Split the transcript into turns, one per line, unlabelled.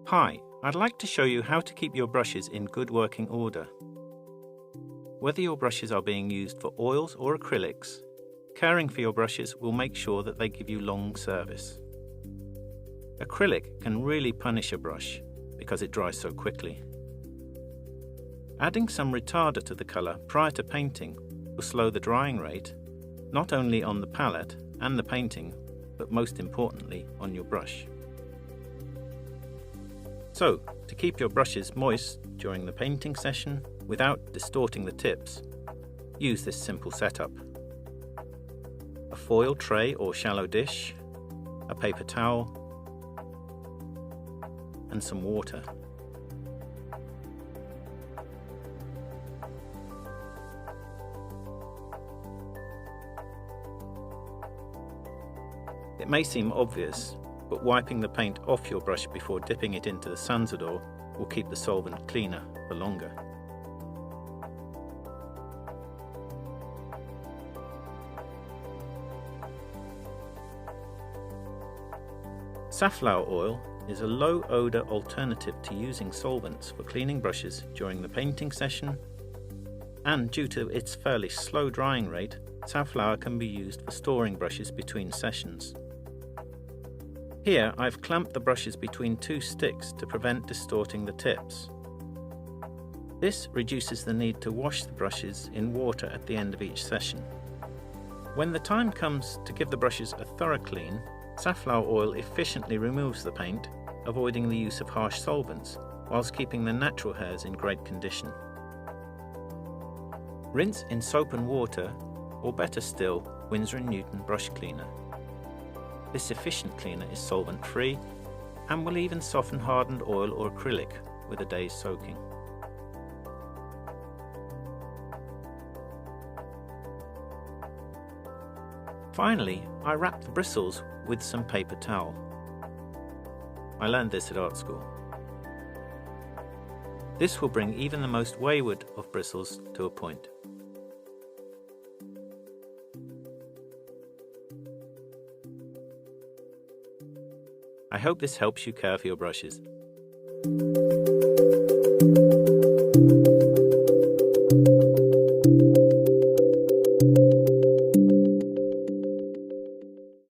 Hi, I'd like to show you how to keep your brushes in good working order. Whether your brushes are being used for oils or acrylics, caring for your brushes will make sure that they give you long service. Acrylic can really punish a brush because it dries so quickly. Adding some retarder to the colour prior to painting will slow the drying rate, not only on the palette and the painting, but most importantly on your brush. So, to keep your brushes moist during the painting session without distorting the tips, use this simple setup. A foil tray or shallow dish, a paper towel, and some water. It may seem obvious, but wiping the paint off your brush before dipping it into the Sansador will keep the solvent cleaner for longer. Safflower oil is a low odour alternative to using solvents for cleaning brushes during the painting session, and due to its fairly slow drying rate, safflower can be used for storing brushes between sessions. Here I've clamped the brushes between two sticks to prevent distorting the tips. This reduces the need to wash the brushes in water at the end of each session. When the time comes to give the brushes a thorough clean, safflower oil efficiently removes the paint, avoiding the use of harsh solvents, whilst keeping the natural hairs in great condition. Rinse in soap and water, or better still, Winsor & Newton brush cleaner. This efficient cleaner is solvent-free and will even soften hardened oil or acrylic with a day's soaking. Finally, I wrap the bristles with some paper towel. I learned this at art school. This will bring even the most wayward of bristles to a point. I hope this helps you care for your brushes.